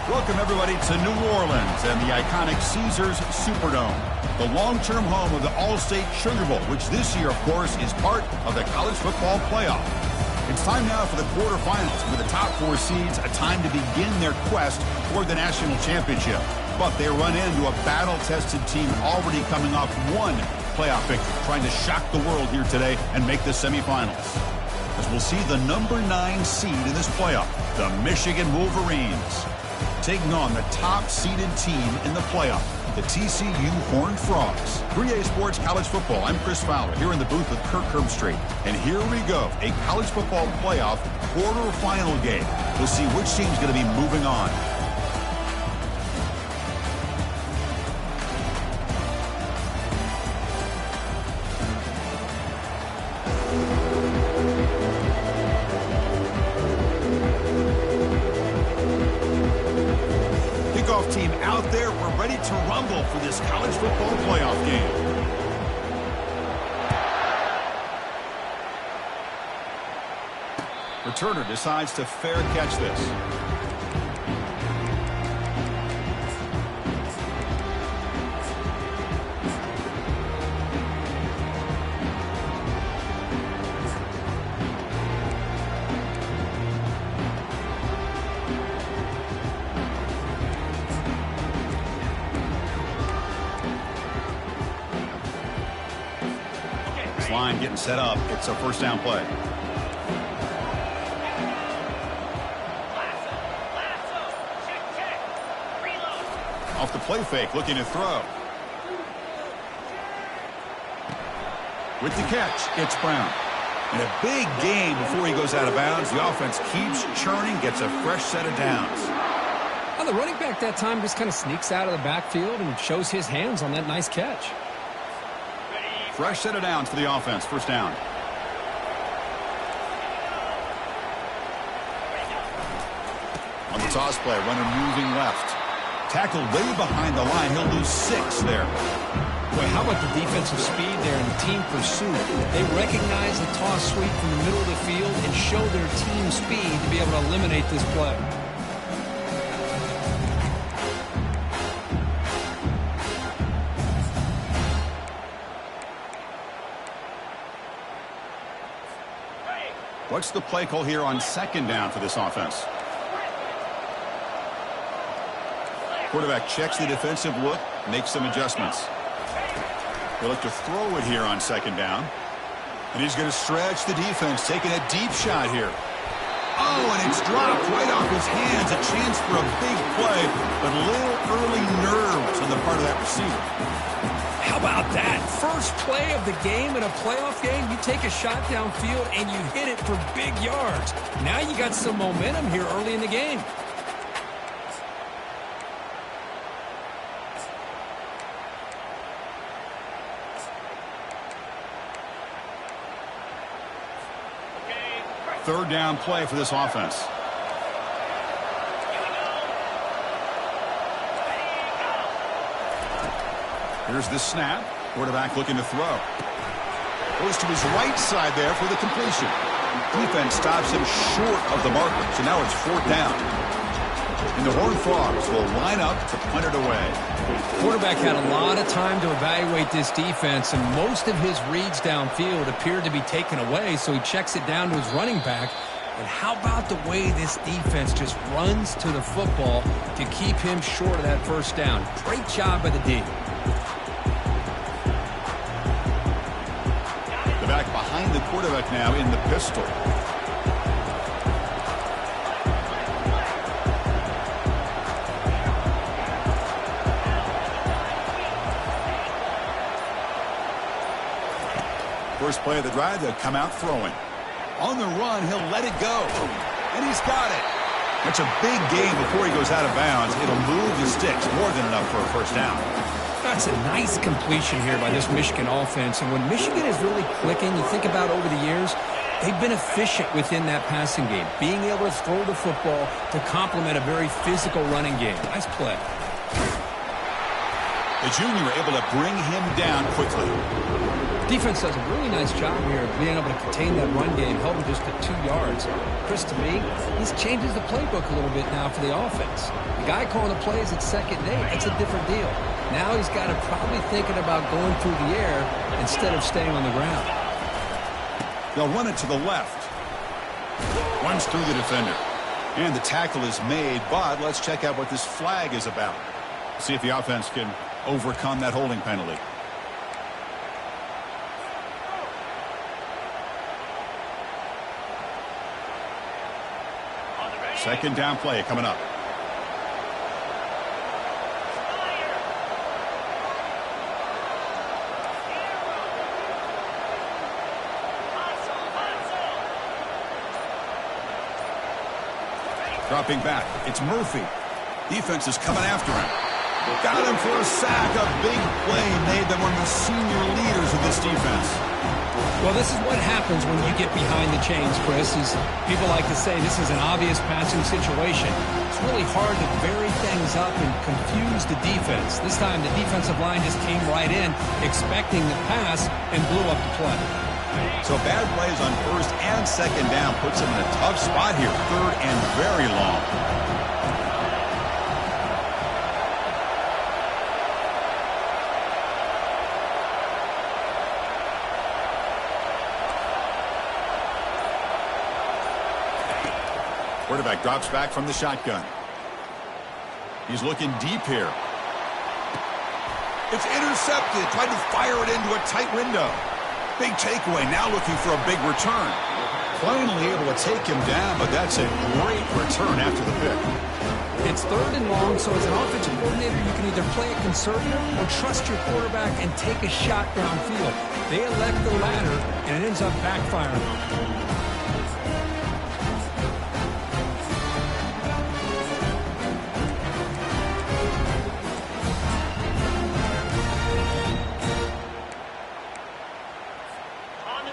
Welcome, everybody, to New Orleans and the iconic Caesars Superdome, the long-term home of the All-State Sugar Bowl, which this year, of course, is part of the college football playoff. It's time now for the quarterfinals, with the top 4 seeds a time to begin their quest toward the national championship. But they run into a battle-tested team already coming off one playoff victory, trying to shock the world here today and make the semifinals. As we'll see the number 9 seed in this playoff, the Michigan Wolverines, taking on the top-seeded team in the playoff, the TCU Horned Frogs. 3A Sports College Football, I'm Chris Fowler, here in the booth with Kirk Herbstreit. And here we go, a college football playoff quarterfinal game. We'll see which team's going to be moving on. Team out there, we're ready to rumble for this college football playoff game. Returner decides to fair catch this. Line getting set up. It's a first down play. Off the play fake, looking to throw. With the catch, it's Brown. And a big game before he goes out of bounds. The offense keeps churning, gets a fresh set of downs. Well, the running back that time just kind of sneaks out of the backfield and shows his hands on that nice catch. Fresh set of downs for the offense. First down. On the toss play, runner moving left. Tackled way behind the line. He'll lose 6 there. Boy, how about the defensive speed there and the team pursuit? They recognize the toss sweep from the middle of the field and show their team speed to be able to eliminate this play. What's the play call here on second down for this offense? Quarterback checks the defensive look, makes some adjustments. They'll look to throw it here on second down. And he's going to stretch the defense, taking a deep shot here. Oh, and it's dropped right off his hands. A chance for a big play, but a little early nerves on the part of that receiver. How about that? First play of the game in a playoff game, you take a shot downfield and you hit it for big yards. Now you got some momentum here early in the game. Third down play for this offense. Here's the snap. Quarterback looking to throw. Goes to his right side there for the completion. Defense stops him short of the marker. So now it's 4th down. And the Horned Frogs will line up to punt it away. Quarterback had a lot of time to evaluate this defense, and most of his reads downfield appeared to be taken away, so he checks it down to his running back. And how about the way this defense just runs to the football to keep him short of that first down? Great job by the D. Back behind the quarterback now in the pistol. First play of the drive, they'll come out throwing. On the run, he'll let it go. And he's got it. That's a big game before he goes out of bounds. It'll move the sticks more than enough for a first down. That's a nice completion here by this Michigan offense. And when Michigan is really clicking, you think about over the years, they've been efficient within that passing game, being able to throw the football to complement a very physical running game. Nice play. The junior able to bring him down quickly. Defense does a really nice job here of being able to contain that run game, held him just at 2 yards. Chris, to me, this changes the playbook a little bit now for the offense. The guy calling the plays at 2nd and 8, that's a different deal. Now he's got to probably thinking about going through the air instead of staying on the ground. They'll run it to the left. Runs through the defender. And the tackle is made, but let's check out what this flag is about. See if the offense can overcome that holding penalty. Second down play coming up. Dropping back. It's Murphy. Defense is coming after him. Got him for a sack. A big play made them one of the senior leaders of this defense. Well, this is what happens when you get behind the chains, Chris. People like to say this is an obvious passing situation. It's really hard to vary things up and confuse the defense. This time the defensive line just came right in, expecting the pass, and blew up the play. So bad plays on 1st and 2nd down puts them in a tough spot here. 3rd and very long. Quarterback drops back from the shotgun. He's looking deep here. It's intercepted. Tried to fire it into a tight window. Big takeaway. Now looking for a big return. Finally able to take him down, but that's a great return after the pick. It's 3rd and long, so as an offensive coordinator, you can either play it conservative or trust your quarterback and take a shot downfield. They elect the latter, and it ends up backfiring.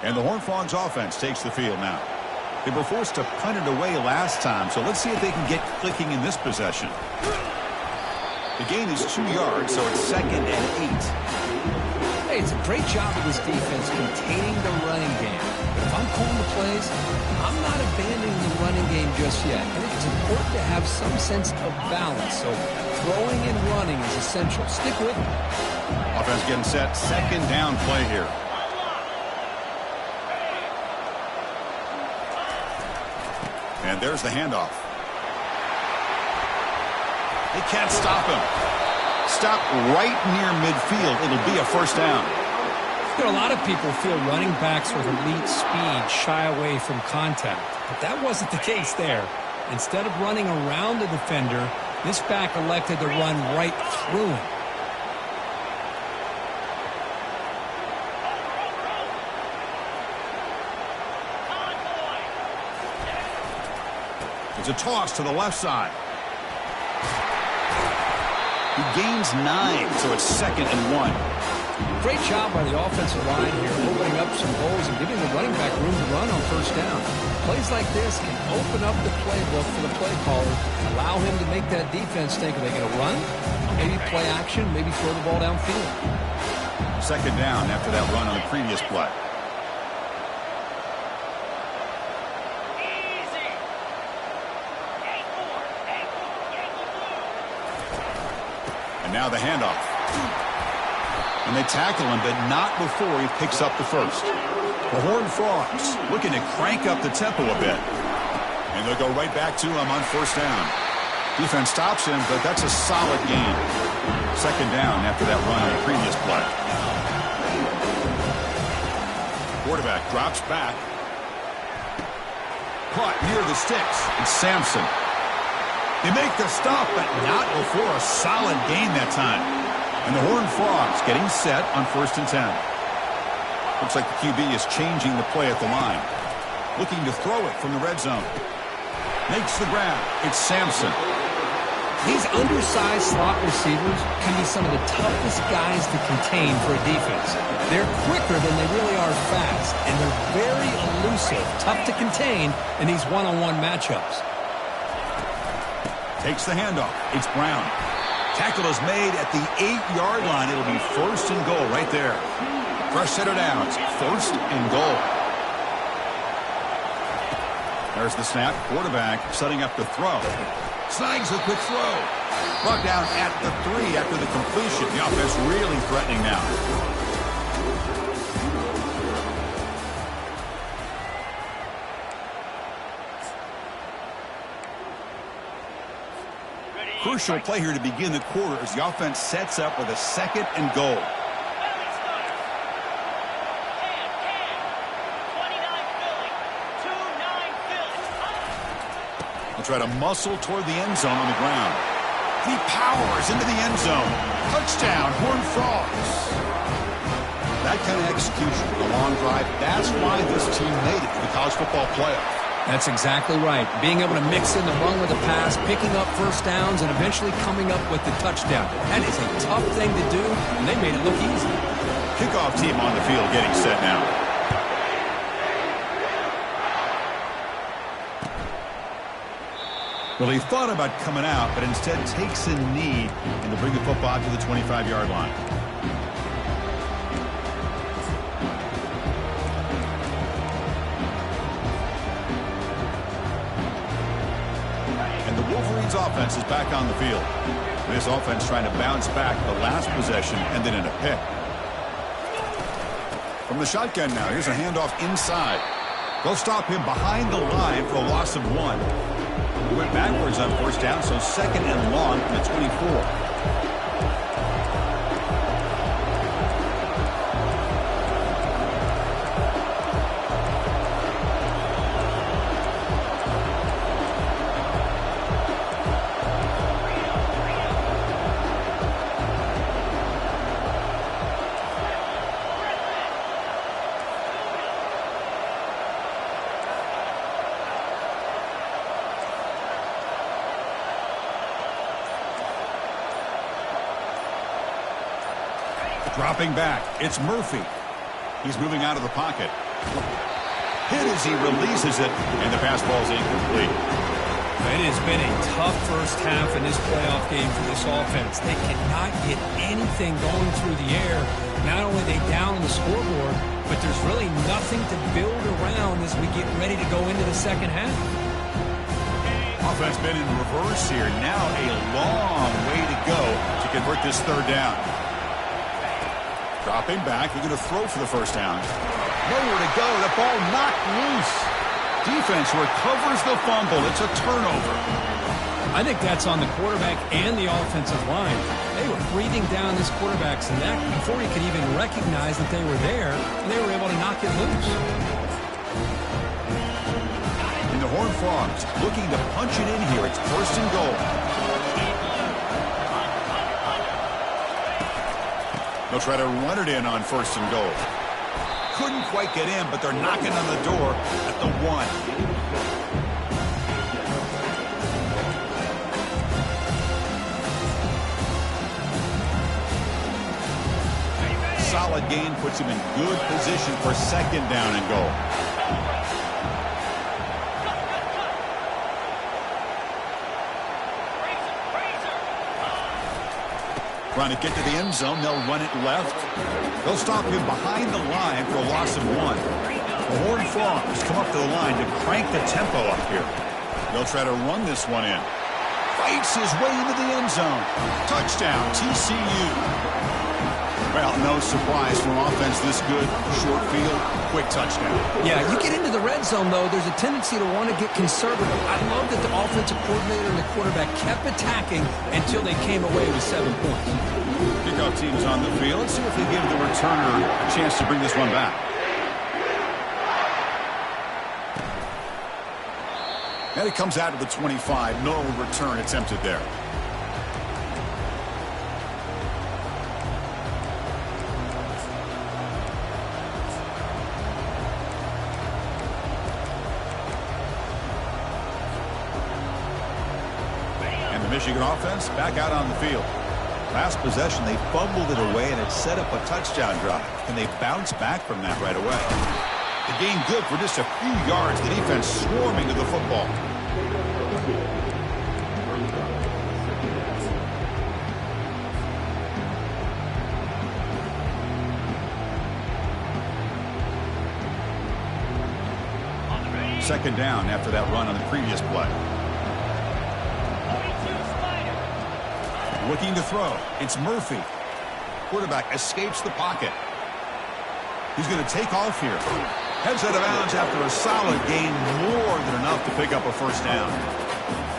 And the Horned Frogs offense takes the field now. They were forced to punt it away last time, so let's see if they can get clicking in this possession. The gain is 2 yards, so it's 2nd and 8. Hey, it's a great job of this defense containing the running game. But if I'm calling the plays, I'm not abandoning the running game just yet. I think it's important to have some sense of balance, so throwing and running is essential. Stick with me. Offense getting set. 2nd down play here. And there's the handoff. They can't stop him. Stop right near midfield. It'll be a 1st down. You know, a lot of people feel running backs with elite speed shy away from contact. But that wasn't the case there. Instead of running around the defender, this back elected to run right through him. It's a toss to the left side. He gains 9, so it's 2nd and 1. Great job by the offensive line here, opening up some holes and giving the running back room to run on 1st down. Plays like this can open up the playbook for the play caller, allow him to make that defense think, are they going to run? Maybe play action, maybe throw the ball downfield. 2nd down after that run on the previous play. Now the handoff. And they tackle him, but not before he picks up the 1st. The Horned Frogs looking to crank up the tempo a bit. And they'll go right back to him on 1st down. Defense stops him, but that's a solid gain. 2nd down after that run on the previous play. Quarterback drops back. Caught near the sticks. It's Sampson. They make the stop, but not before a solid gain that time. And the Horned Frogs getting set on 1st and 10. Looks like the QB is changing the play at the line. Looking to throw it from the red zone. Makes the grab. It's Sampson. These undersized slot receivers can be some of the toughest guys to contain for a defense. They're quicker than they really are fast, and they're very elusive, tough to contain in these one-on-one matchups. Takes the handoff. It's Brown. Tackle is made at the 8-yard line. It'll be 1st and goal right there. Fresh set of downs. First and goal. There's the snap. Quarterback setting up the throw. Snags a quick throw. Brought down at the 3 after the completion. The offense really threatening now. Crucial play here to begin the quarter as the offense sets up with a second and goal. They'll try to muscle toward the end zone on the ground. He powers into the end zone. Touchdown, Horned Frogs. That kind of execution with a long drive, that's why this team made it to the college football playoff. That's exactly right. Being able to mix in the run with the pass, picking up first downs, and eventually coming up with the touchdown. That is a tough thing to do, and they made it look easy. Kickoff team on the field getting set now. Well, he thought about coming out, but instead takes a knee and to bring the football to the 25-yard line. And the Wolverines' offense is back on the field. This offense trying to bounce back the last possession and then in a pick. From the shotgun now, here's a handoff inside. They'll stop him behind the line for a loss of 1. He went backwards on first down, so second and long from the 24. Dropping back, it's Murphy. He's moving out of the pocket. Hit as he releases it, and the pass ball is incomplete. It has been a tough first half in this playoff game for this offense. They cannot get anything going through the air. Not only are they down on the scoreboard, but there's really nothing to build around as we get ready to go into the second half. Offense been in reverse here. Now a long way to go to convert this third down. Dropping back, they're going to throw for the first down. Nowhere to go, the ball knocked loose. Defense recovers the fumble. It's a turnover. I think that's on the quarterback and the offensive line. They were breathing down this quarterback's neck before he could even recognize that they were there, and they were able to knock it loose. And the Horned Frogs looking to punch it in here. It's first and goal. They'll try to run it in on first and goal. Couldn't quite get in, but they're knocking on the door at the 1. Solid gain puts him in good position for second down and goal. Trying to get to the end zone, they'll run it left. They'll stop him behind the line for a loss of 1. The Horned Frogs come up to the line to crank the tempo up here. They'll try to run this one in. Fights his way into the end zone. Touchdown, TCU. Well, no surprise from offense this good. Short field, quick touchdown. Yeah, you get into the red zone, though, there's a tendency to want to get conservative. I love that the offensive coordinator and the quarterback kept attacking until they came away with 7 points. Kickoff team's on the field. Let's see if they give the returner a chance to bring this one back. And it comes out to the 25. No return attempted there. Michigan offense back out on the field. Last possession, they fumbled it away, and it set up a touchdown drive. And they bounce back from that right away. The game good for just a few yards. The defense swarming to the football. Second down after that run on the previous play. Looking to throw. It's Murphy. Quarterback escapes the pocket. He's going to take off here. Heads out of bounds after a solid gain, more than enough to pick up a first down.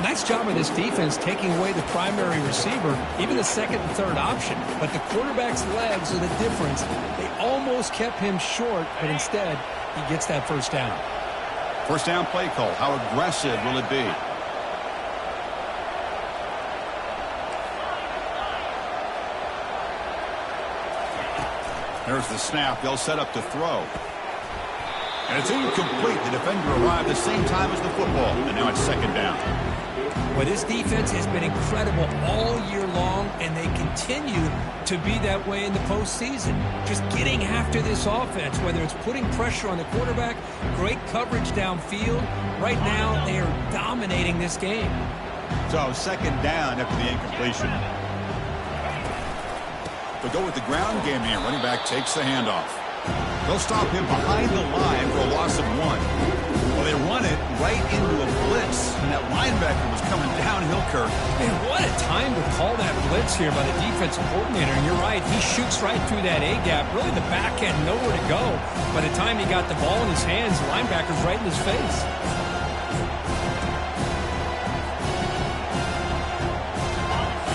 Nice job of this defense taking away the primary receiver, even the second and third option. But the quarterback's legs are the difference. They almost kept him short, but instead, he gets that first down. First down play call. How aggressive will it be? There's the snap. They'll set up to throw. And it's incomplete. The defender arrived the same time as the football. And now it's second down. Well, this defense has been incredible all year long, and they continue to be that way in the postseason. Just getting after this offense, whether it's putting pressure on the quarterback, great coverage downfield. Right now, they are dominating this game. So second down after the incompletion. They'll go with the ground game here. Running back takes the handoff. They'll stop him behind the line for a loss of 1. Well, they run it right into a blitz, and that linebacker was coming downhill, Kirk. Man, what a time to call that blitz here by the defensive coordinator. And you're right, he shoots right through that A-gap. Really, the back had nowhere to go. By the time he got the ball in his hands, the linebacker's right in his face.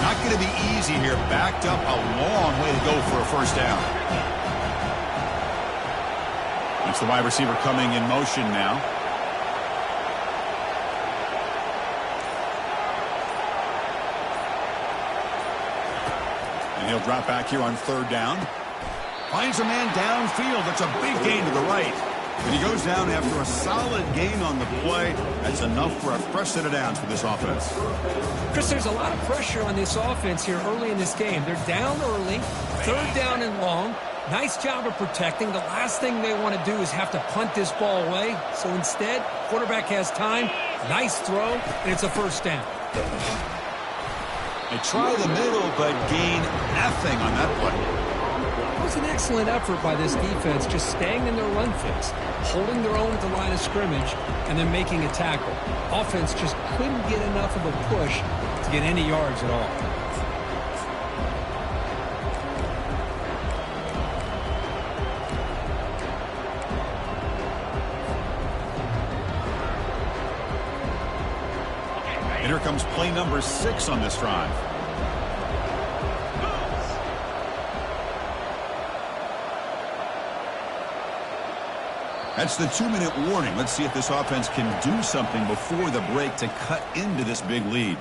Not going to be easy here. Backed up a long way to go for a first down. It's the wide receiver coming in motion now. And he'll drop back here on third down. Finds a man downfield. That's a big gain to the right. And he goes down after a solid gain on the play. That's enough for a fresh set of downs for this offense. Chris, there's a lot of pressure on this offense here early in this game. They're down early, third down and long. Nice job of protecting. The last thing they want to do is have to punt this ball away. So instead, quarterback has time. Nice throw, and it's a first down. They try the middle, but gain nothing on that play. It was an excellent effort by this defense, just staying in their run fits, holding their own at the line of scrimmage, and then making a tackle. Offense just couldn't get enough of a push to get any yards at all. And here comes play number 6 on this drive. That's the 2-minute warning. Let's see if this offense can do something before the break to cut into this big lead.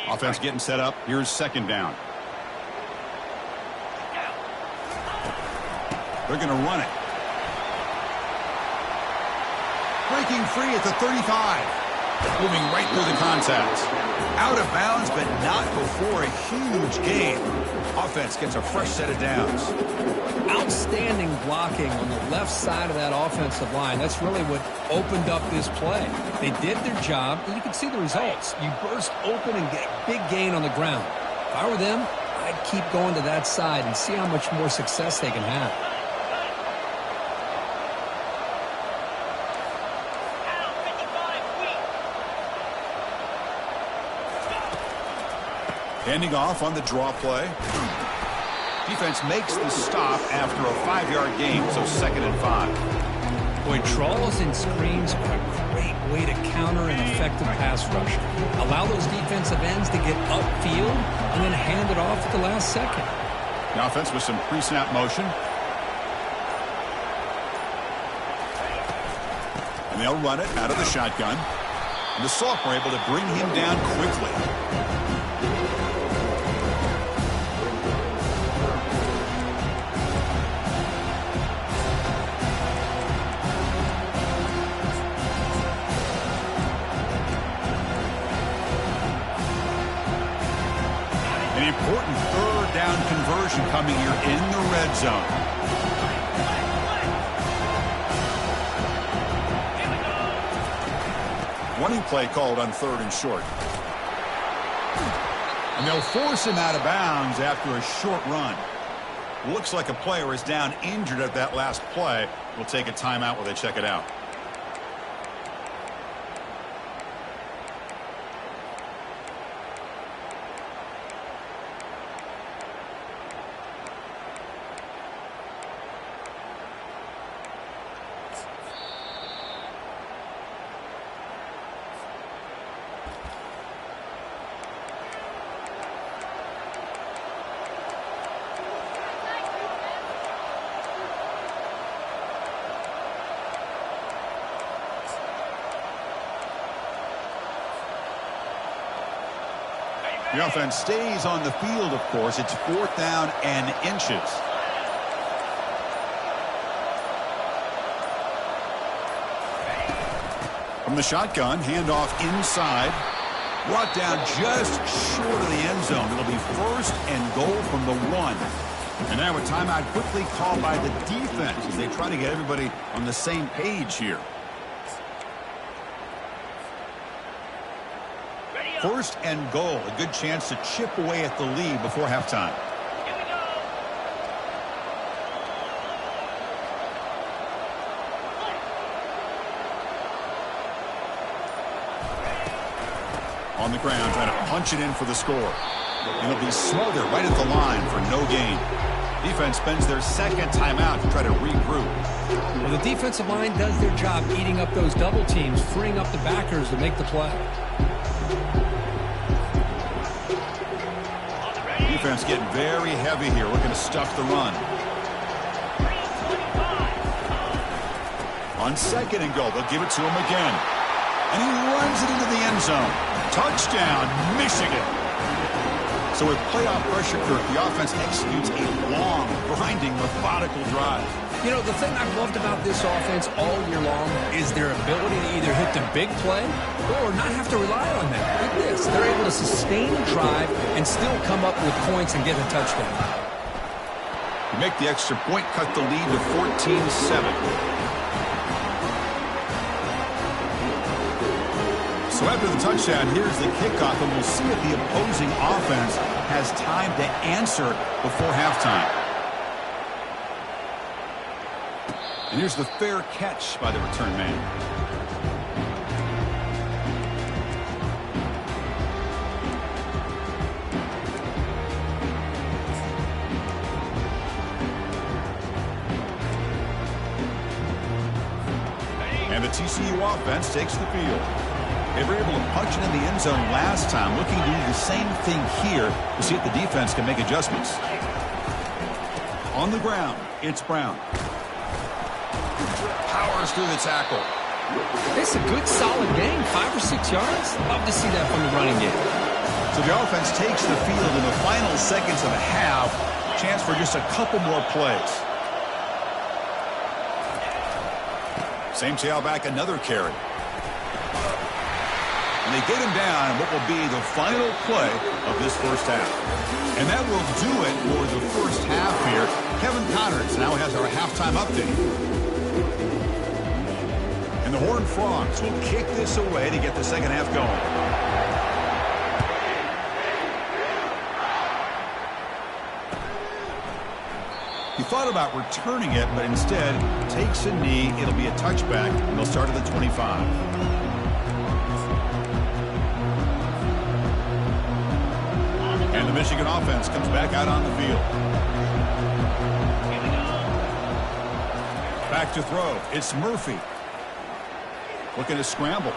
Offense getting set up. Here's second down. They're going to run it. Breaking free at the 35. Moving right through the contact. Out of bounds, but not before a huge gain. Offense gets a fresh set of downs. Outstanding blocking on the left side of that offensive line. That's really what opened up this play. They did their job, and you can see the results. You burst open and get a big gain on the ground. If I were them, I'd keep going to that side and see how much more success they can have. Handing off on the draw play. Defense makes the stop after a 5-yard gain, so 2nd and 5. Boy, draws and screens are a great way to counter an effective pass rush. Allow those defensive ends to get upfield and then hand it off at the last second. The offense with some pre-snap motion. And they'll run it out of the shotgun. And the sophomore able to bring him down quickly. An important third down conversion coming here in the red zone. Running play called on 3rd and short. And they'll force him out of bounds after a short run. Looks like a player is down injured at that last play. We'll take a timeout while they check it out. The offense stays on the field, of course. It's 4th down and inches. From the shotgun, handoff inside. Brought down just short of the end zone. It'll be 1st and goal from the 1. And now a timeout quickly called by the defense as they try to get everybody on the same page here. 1st and goal, a good chance to chip away at the lead before halftime. Here we go. On the ground, trying to punch it in for the score. It'll be smothered right at the line for no gain. Defense spends their 2nd timeout to try to regroup. Well, the defensive line does their job eating up those double teams, freeing up the backers to make the play. Defense getting very heavy here, looking to stuff the run. On 2nd and goal, they'll give it to him again. And he runs it into the end zone. Touchdown, Michigan. So with playoff pressure, Kirk, the offense executes a long, grinding, methodical drive. You know, the thing I've loved about this offense all year long is their ability to either hit the big play or not have to rely on that. Like this, they're able to sustain a drive and still come up with points and get a touchdown. You make the extra point, cut the lead to 14-7. So after the touchdown, here's the kickoff, and we'll see if the opposing offense has time to answer before halftime. And here's the fair catch by the return man. And the TCU offense takes the field. They were able to punch it in the end zone last time, looking to do the same thing here to see if the defense can make adjustments. On the ground, it's Brown. Powers through the tackle. It's a good, solid game, 5 or 6 yards. Love to see that from the running game. So the offense takes the field in the final seconds of the half. Chance for just a couple more plays. Same tailback, another carry. And they get him down in what will be the final play of this first half. And that will do it for the first half here. Kevin Connors now has our halftime update. And the Horned Frogs will kick this away to get the second half going. He thought about returning it, but instead takes a knee. It'll be a touchback, and they'll start at the 25. And the Michigan offense comes back out on the field. Back to throw. It's Murphy. Looking to scramble.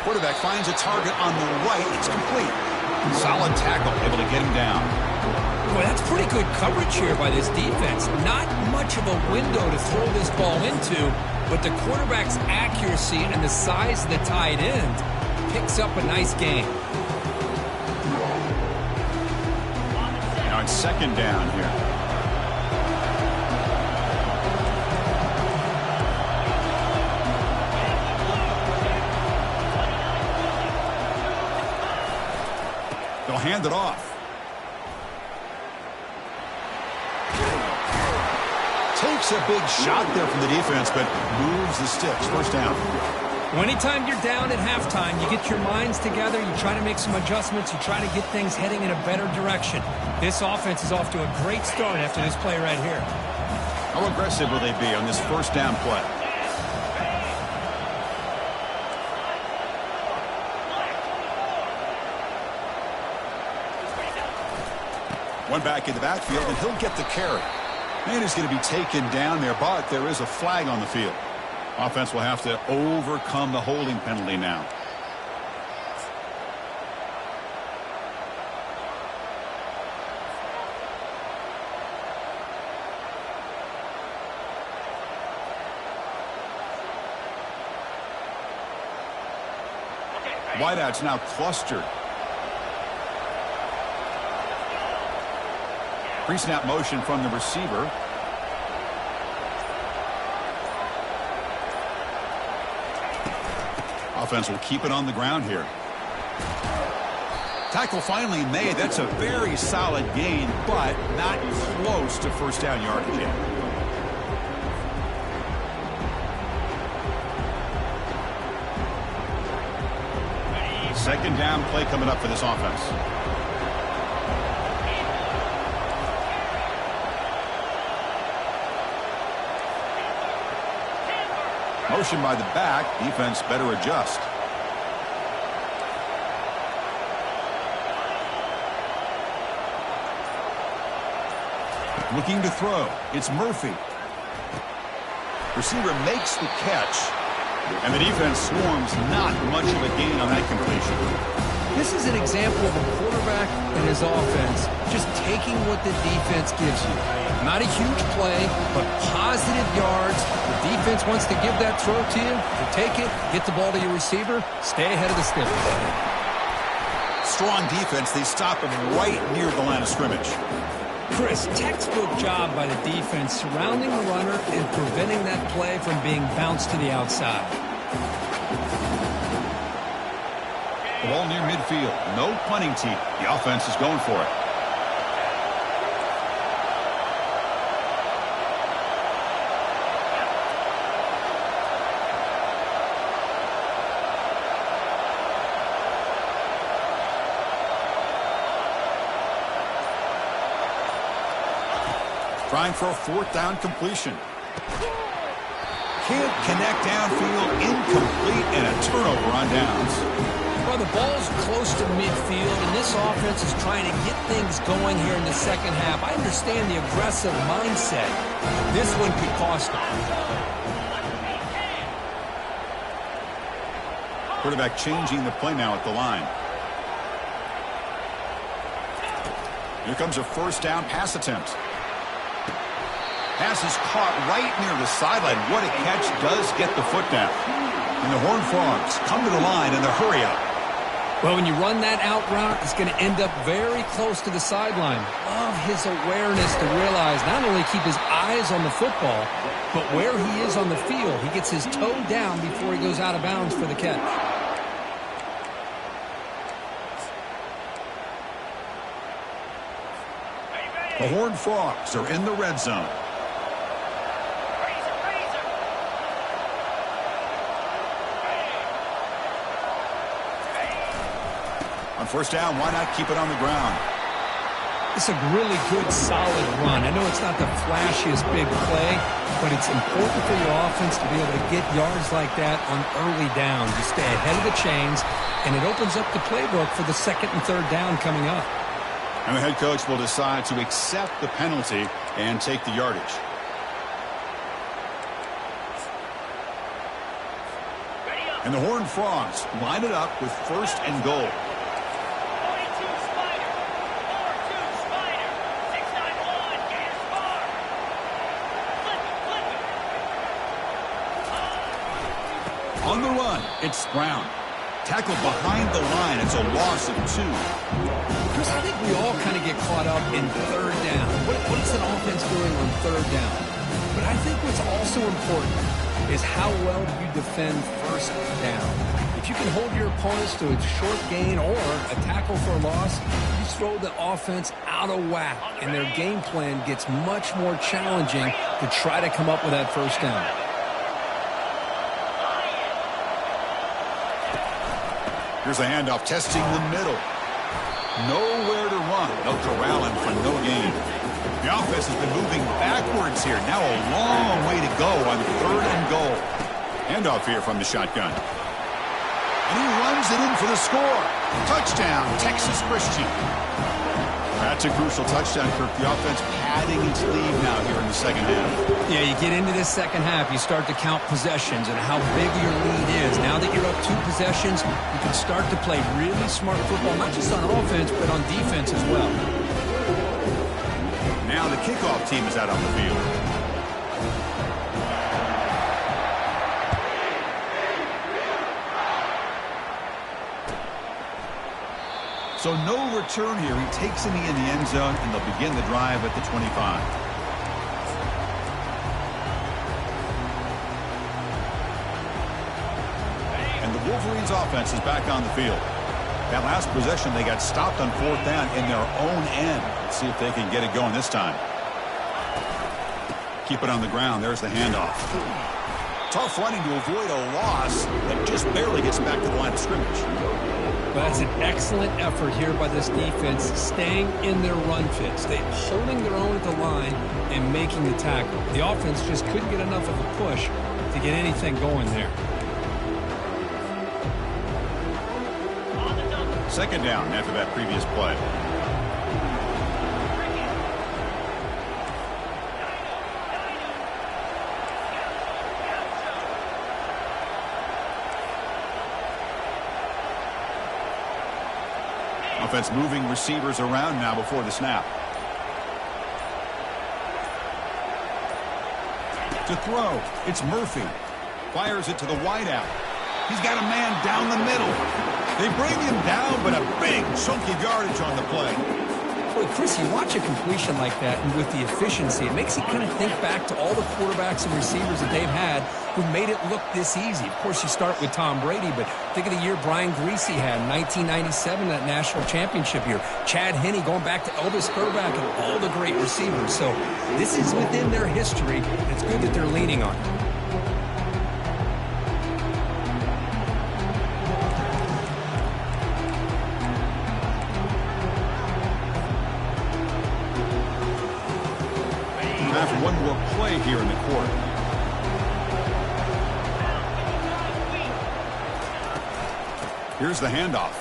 Quarterback finds a target on the right. It's complete. Solid tackle, able to get him down. Boy, that's pretty good coverage here by this defense. Not much of a window to throw this ball into, but the quarterback's accuracy and the size of the tight end picks up a nice gain. Now it's second down here. They'll hand it off. Takes a big shot there from the defense, but moves the sticks. First down. Well, anytime you're down at halftime, you get your minds together, you try to make some adjustments, you try to get things heading in a better direction. This offense is off to a great start after this play right here. How aggressive will they be on this first down play? One back in the backfield, and he'll get the carry. Man is going to be taken down there, but there is a flag on the field. Offense will have to overcome the holding penalty now. Wideouts now clustered. Pre-snap motion from the receiver. Offense will keep it on the ground here. Tackle finally made. That's a very solid gain, but not close to first down yardage yet. Second down play coming up for this offense. Motion by the back. Defense better adjust. Looking to throw. It's Murphy. Receiver makes the catch. And the defense swarms. Not much of a gain on that completion. This is an example of a quarterback and his offense just taking what the defense gives you. Not a huge play, but positive yards. The defense wants to give that throw to you. You take it, get the ball to your receiver, stay ahead of the stiffness. Strong defense. They stop him right near the line of scrimmage. Chris, textbook job by the defense surrounding the runner and preventing that play from being bounced to the outside. The ball near midfield. No punting team. The offense is going for it. Trying for a fourth down completion. Can't connect downfield. Incomplete, and a turnover on downs. Well, the ball's close to midfield, and this offense is trying to get things going here in the second half. I understand the aggressive mindset. This one could cost them. Quarterback changing the play now at the line. Here comes a first down pass attempt. Pass is caught right near the sideline. What a catch. Does get the foot down. And the Horned Frogs come to the line in the hurry up. Well, when you run that out route, it's going to end up very close to the sideline. Love his awareness to realize not only keep his eyes on the football, but where he is on the field. He gets his toe down before he goes out of bounds for the catch. The Horned Frogs are in the red zone. On first down, why not keep it on the ground? It's a really good, solid run. I know it's not the flashiest big play, but it's important for your offense to be able to get yards like that on early down. You stay ahead of the chains, and it opens up the playbook for the second and third down coming up. And the head coach will decide to accept the penalty and take the yardage. And the Horned Frogs line it up with first and goal. On the run, it's Brown. Tackled behind the line. It's a loss of 2. Chris, I think we all kind of get caught up in third down. What is an offense doing on third down? But I think what's also important is how well you defend first down. If you can hold your opponents to a short gain or a tackle for a loss, you throw the offense out of whack, and their game plan gets much more challenging to try to come up with that first down. Here's a handoff, testing the middle. Nowhere to run. They'll corral him for no gain. The offense has been moving backwards here. Now a long way to go on 3rd and goal. Handoff here from the shotgun. And he runs it in for the score. Touchdown, Texas Christian. That's a crucial touchdown, Kirk. The offense padding its lead now here in the second half. Yeah, you get into this second half, you start to count possessions and how big your lead is. Now that you're up 2 possessions, you can start to play really smart football, not just on offense, but on defense as well. Now the kickoff team is out on the field. So no return here. He takes it in the end zone, and they'll begin the drive at the 25. And the Wolverines offense is back on the field. That last possession, they got stopped on 4th down in their own end. Let's see if they can get it going this time. Keep it on the ground. There's the handoff. Tough running to avoid a loss that just barely gets back to the line of scrimmage. But that's an excellent effort here by this defense, staying in their run fits. They're holding their own at the line and making the tackle. The offense just couldn't get enough of a push to get anything going there. 2nd down after that previous play. Offense moving receivers around now before the snap. To throw, it's Murphy. Fires it to the wideout. He's got a man down the middle. They bring him down, but a big chunk of yardage on the play. Boy, Chris, you watch a completion like that, and with the efficiency, it makes you kind of think back to all the quarterbacks and receivers that they've had who made it look this easy. Of course, you start with Tom Brady, but think of the year Brian Griese had in 1997, that national championship year. Chad Henne going back to Elvis Grbac and all the great receivers. So this is within their history. It's good that they're leaning on it. One more play here in the quarter. Here's the handoff.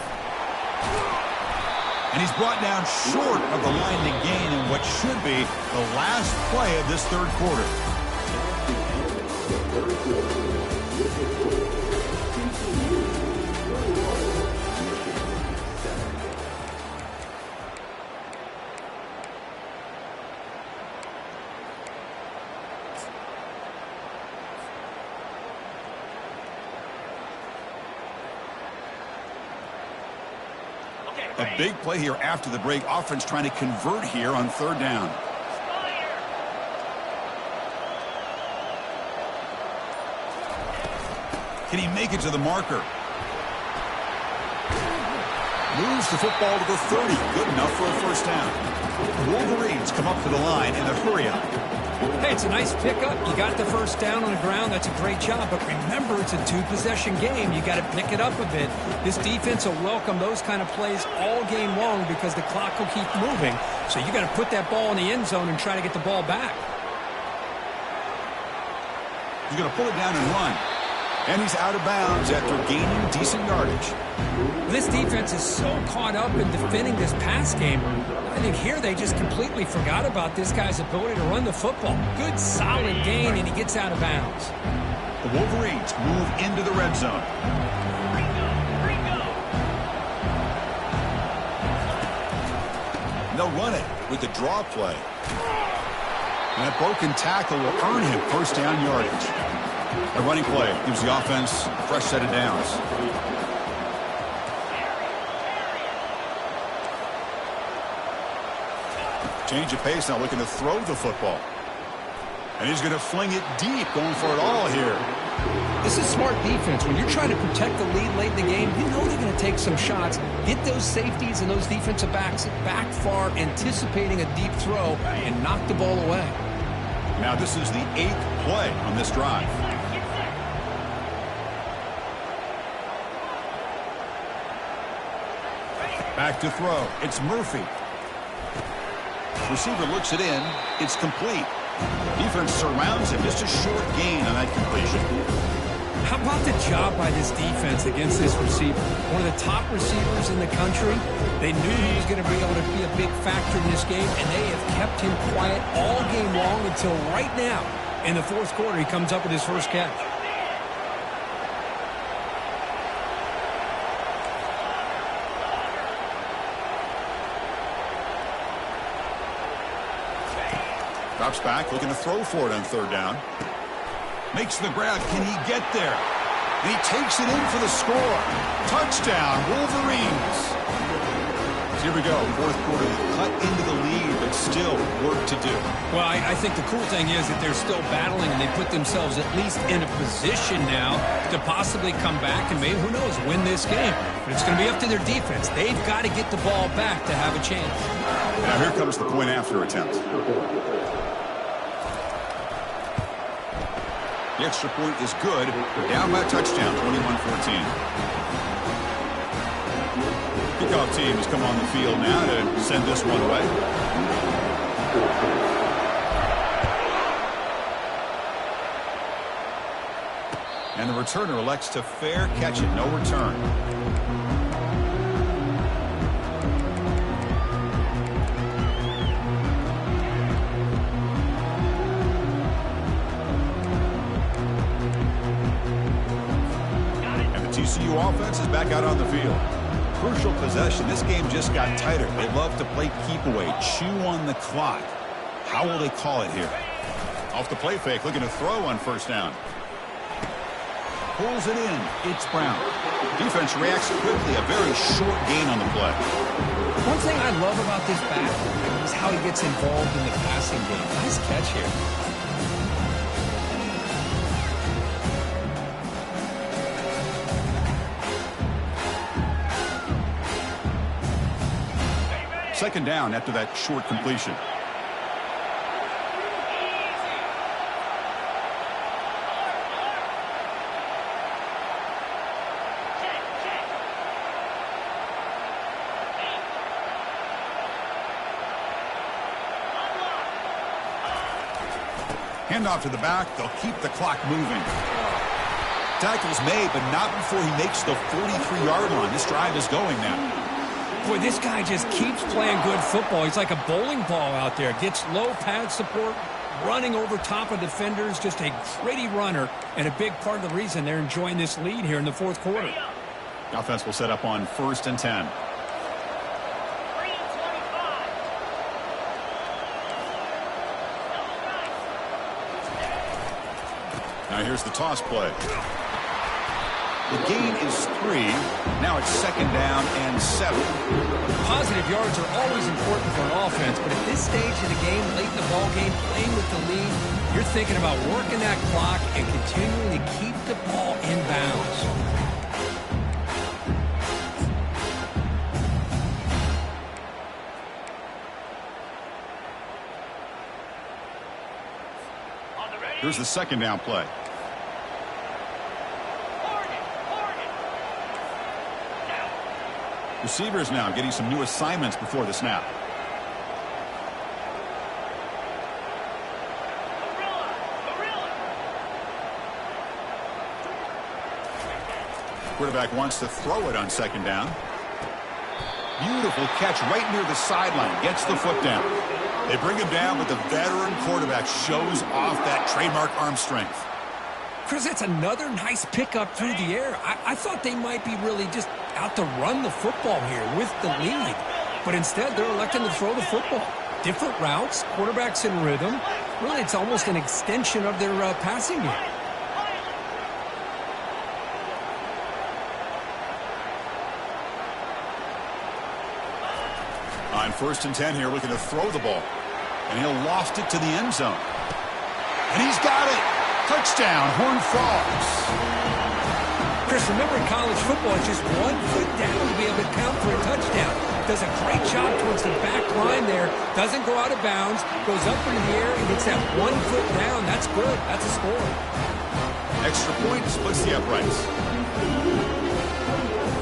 And he's brought down short of the line to gain in what should be the last play of this 3rd quarter. A big play here after the break. Offense trying to convert here on 3rd down. Can he make it to the marker? Moves the football to the 30. Good enough for a 1st down. Wolverines come up to the line in a hurry-up. Hey, it's a nice pickup. You got the 1st down on the ground. That's a great job. But remember, it's a 2-possession game. You got to pick it up a bit. This defense will welcome those kind of plays all game long because the clock will keep moving. So you got to put that ball in the end zone and try to get the ball back. He's going to pull it down and run. And he's out of bounds after gaining decent yardage. This defense is so caught up in defending this pass game. I think here they just completely forgot about this guy's ability to run the football. Good, solid gain, and he gets out of bounds. The Wolverines move into the red zone. And they'll run it with the draw play. And that broken tackle will earn him 1st down yardage. A running play gives the offense a fresh set of downs. Change of pace now, looking to throw the football. And he's going to fling it deep, going for it all here. This is smart defense. When you're trying to protect the lead late in the game, you know they're going to take some shots, get those safeties and those defensive backs back far, anticipating a deep throw, and knock the ball away. Now this is the 8th play on this drive. Back to throw. It's Murphy. Receiver looks it in. It's complete. Defense surrounds him. Just a short gain on that completion. How about the job by this defense against this receiver? One of the top receivers in the country. They knew he was going to be able to be a big factor in this game, and they have kept him quiet all game long until right now. In the fourth quarter, he comes up with his first catch. Drops back, looking to throw for it on third down. Makes the grab. Can he get there? And he takes it in for the score. Touchdown, Wolverines. So here we go. Fourth quarter, cut into the lead, but still work to do. Well, I think the cool thing is that they're still battling, and they put themselves at least in a position now to possibly come back and maybe, who knows, win this game. But it's going to be up to their defense. They've got to get the ball back to have a chance. Now here comes the point after attempt. The extra point is good. Down by a touchdown, 21-14. Kickoff team has come on the field now to send this one away. And the returner elects to fair catch it, no return. TCU offense is back out on the field. Crucial possession. This game just got tighter. They love to play keep away, chew on the clock. How will they call it here? Off the play fake, looking to throw on first down. Pulls it in. It's Brown. Defense reacts quickly. A very short gain on the play. One thing I love about this back is how he gets involved in the passing game. Nice catch here. Second down after that short completion. Handoff to the back. They'll keep the clock moving. Tackle's made, but not before he makes the 43-yard line. This drive is going now. Boy, this guy just keeps playing good football. He's like a bowling ball out there. Gets low pad support, running over top of defenders. Just a gritty runner, and a big part of the reason they're enjoying this lead here in the fourth quarter. The offense will set up on 1st and 10. Now here's the toss play. The gain is 3. Now it's second down and 7. Positive yards are always important for an offense, but at this stage of the game, late in the ball game, playing with the lead, you're thinking about working that clock and continuing to keep the ball in bounds. Here's the second down play. Receivers now getting some new assignments before the snap. Quarterback wants to throw it on second down. Beautiful catch right near the sideline. Gets the foot down. They bring him down, but the veteran quarterback shows off that trademark arm strength. Chris, that's another nice pickup through the air. I thought they might be really just out to run the football here with the lead. But instead, they're electing to throw the football. Different routes, quarterbacks in rhythm. Really, it's almost an extension of their passing game. On 1st and 10 here, looking to throw the ball. And he'll loft it to the end zone. And he's got it. Touchdown, Horned Frogs. Chris, remember in college football, it's just 1 foot down to be able to count for a touchdown. Does a great job towards the back line there. Doesn't go out of bounds. Goes up into the air and gets that 1 foot down. That's good. That's a score. Extra point splits the uprights.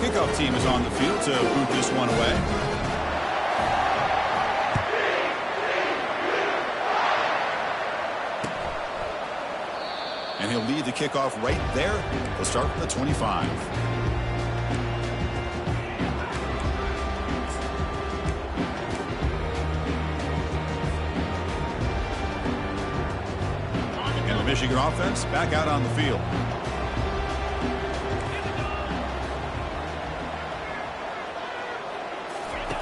Kickoff kickoff team is on the field to boot this one away. And he'll lead the kickoff right there. He'll start from the 25. And the Michigan offense back out on the field.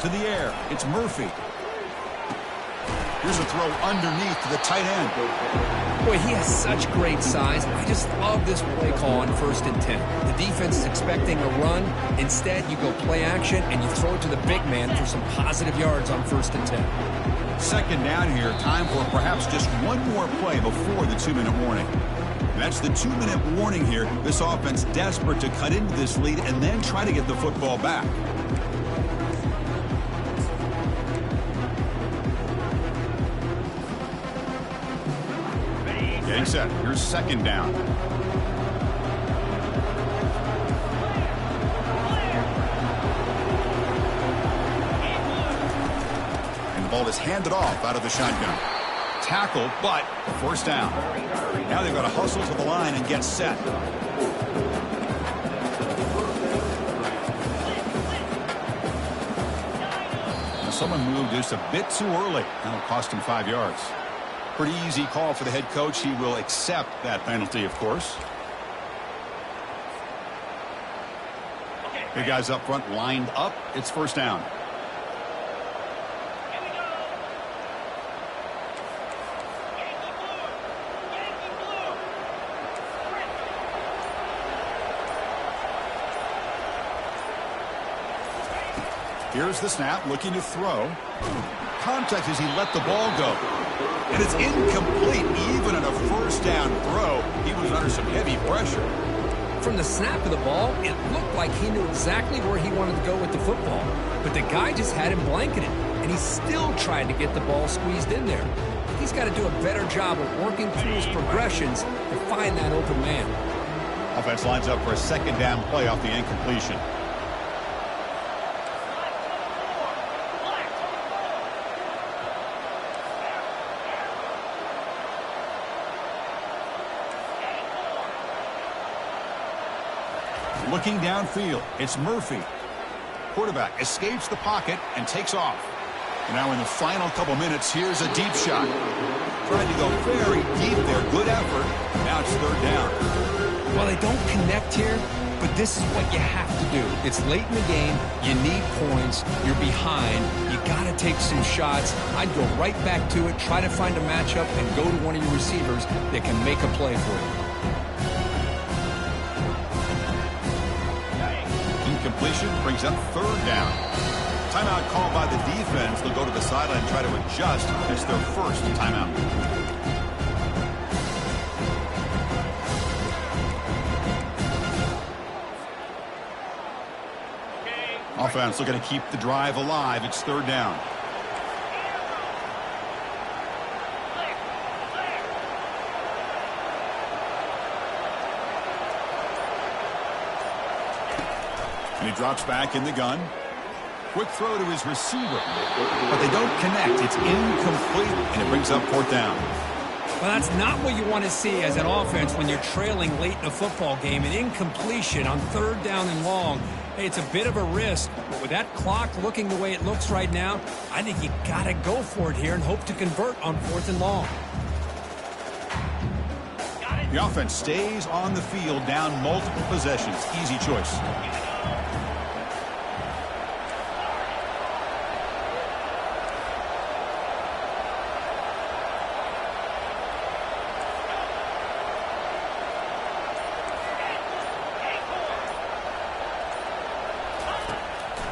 To the air. It's Murphy. Here's a throw underneath to the tight end. Boy, he has such great size. I just love this play call on 1st and 10. The defense is expecting a run. Instead, you go play action, and you throw it to the big man for some positive yards on 1st and 10. Second down here. Time for perhaps just one more play before the 2-minute warning. And that's the 2-minute warning here. This offense desperate to cut into this lead and then try to get the football back. Getting set. Here's second down. And the ball is handed off out of the shotgun. Tackle, but first down. Now they've got to hustle to the line and get set. Now someone moved just a bit too early. That'll cost him 5 yards. Pretty easy call for the head coach. He will accept that penalty, of course. The guys up front lined up. It's first down. Here's the snap, looking to throw. Contact as he let the ball go. And it's incomplete. Even on a first down throw, he was under some heavy pressure. From the snap of the ball, it looked like he knew exactly where he wanted to go with the football. But the guy just had him blanketed, and he still tried to get the ball squeezed in there. He's got to do a better job of working through his progressions to find that open man. Offense lines up for a second down play off the incompletion. Looking downfield, it's Murphy. Quarterback escapes the pocket and takes off. And now in the final couple minutes, here's a deep shot. Trying to go very deep there. Good effort. Now it's third down. Well, they don't connect here, but this is what you have to do. It's late in the game. You need points. You're behind. You got to take some shots. I'd go right back to it, try to find a matchup, and go to one of your receivers that can make a play for you. Incompletion brings up third down. Timeout called by the defense. They'll go to the sideline and try to adjust. It's their first timeout. Offense looking to keep the drive alive. It's third down. And he drops back in the gun. Quick throw to his receiver. But they don't connect. It's incomplete, and it brings up fourth down. Well, that's not what you want to see as an offense when you're trailing late in a football game. An incompletion on third down and long. Hey, it's a bit of a risk, but with that clock looking the way it looks right now, I think you got to go for it here and hope to convert on fourth and long. The offense stays on the field, down multiple possessions. Easy choice.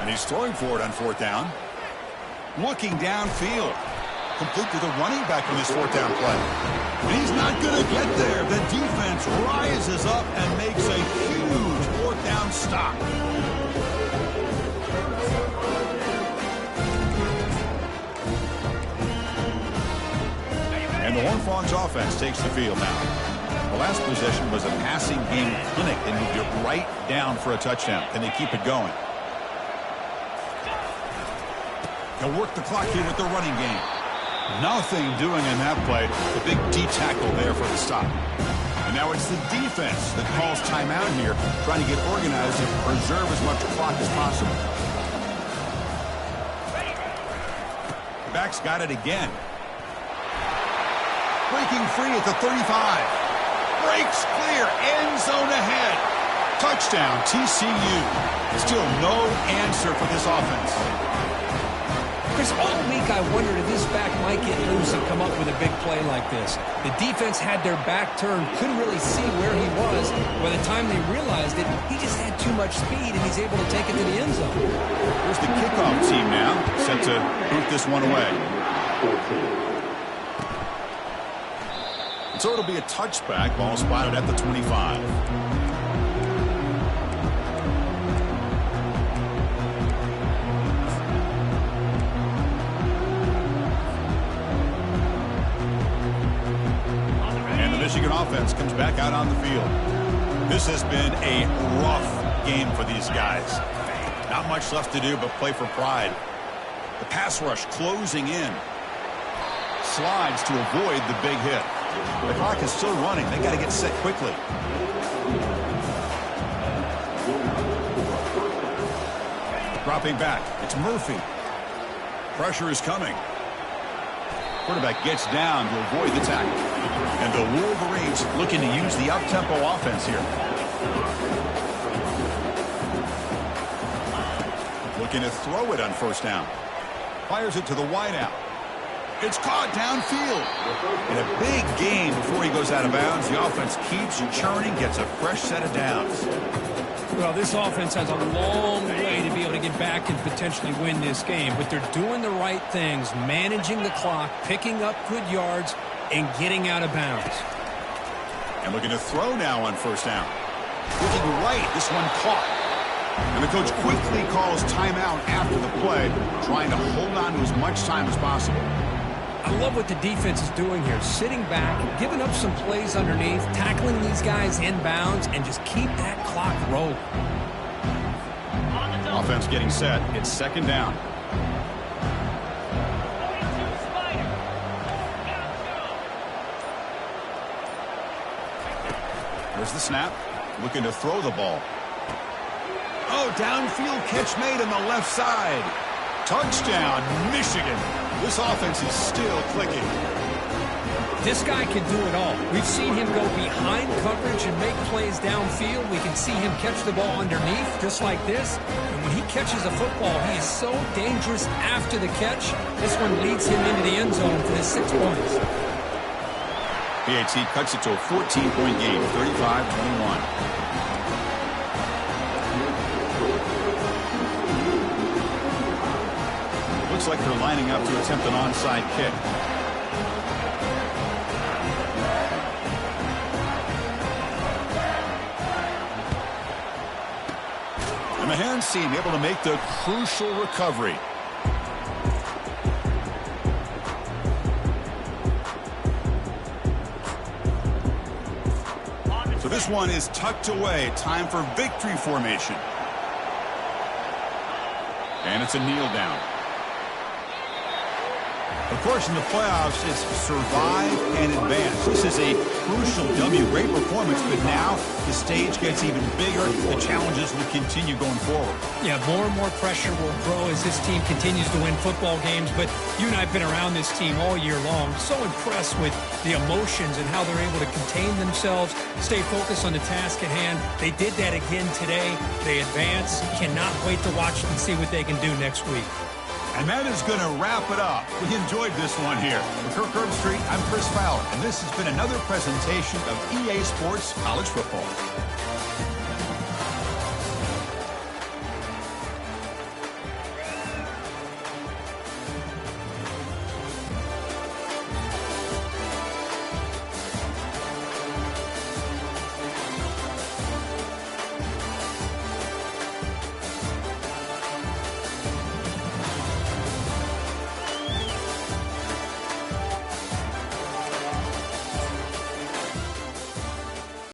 And he's throwing for it on fourth down. Looking downfield. Complete to the running back in this fourth down play. And he's not going to get there. The defense rises up and makes a huge fourth down stop. And the Horned Frogs offense takes the field now. The last possession was a passing game clinic. They moved it right down for a touchdown. Can they keep it going? They'll work the clock here with the running game. Nothing doing in that play. The big D tackle there for the stop. And now it's the defense that calls timeout here, trying to get organized and preserve as much clock as possible. Back's got it again. Breaking free at the 35. Breaks clear. End zone ahead. Touchdown, TCU. Still no answer for this offense. Chris, all week I wondered if this back might get loose and come up with a big play like this. The defense had their back turned, couldn't really see where he was. By the time they realized it, he just had too much speed, and he's able to take it to the end zone. Here's the kickoff team now, set to boot this one away. So it'll be a touchback, ball spotted at the 25. Michigan offense comes back out on the field. This has been a rough game for these guys. Not much left to do but play for pride. The pass rush closing in. Slides to avoid the big hit. The clock is still running. They got to get set quickly. Dropping back. It's Murphy. Pressure is coming. Quarterback gets down to avoid the tackle. And the Wolverines looking to use the up-tempo offense here. Looking to throw it on first down. Fires it to the wideout. It's caught downfield. And a big gain before he goes out of bounds. The offense keeps churning, gets a fresh set of downs. Well, this offense has a long way to be able to get back and potentially win this game, but they're doing the right things, managing the clock, picking up good yards, and getting out of bounds. And looking to throw now on first down. Looking right, this one caught. And the coach quickly calls timeout after the play, trying to hold on to as much time as possible. I love what the defense is doing here, sitting back, giving up some plays underneath, tackling these guys in bounds, and just keep that clock rolling. Offense getting set. It's second down. There's the snap. Looking to throw the ball. Oh, downfield catch made on the left side. Touchdown, Michigan. This offense is still clicking. This guy can do it all. We've seen him go behind coverage and make plays downfield. We can see him catch the ball underneath, just like this. And when he catches a football, he is so dangerous after the catch. This one leads him into the end zone for the 6 points. PAT cuts it to a 14-point game, 35-21. Looks like they're lining up to attempt an onside kick. And the hands team able to make the crucial recovery. So this one is tucked away. Time for victory formation. And it's a kneel down. Of course, in the playoffs, it's survive and advance. This is a crucial W. Great performance, but now the stage gets even bigger. The challenges will continue going forward. Yeah, more and more pressure will grow as this team continues to win football games. But you and I have been around this team all year long. So impressed with the emotions and how they're able to contain themselves, stay focused on the task at hand. They did that again today. They advance. Cannot wait to watch and see what they can do next week. And that is going to wrap it up. We enjoyed this one here. For Kirk Herbstreit, I'm Chris Fowler, and this has been another presentation of EA Sports College Football.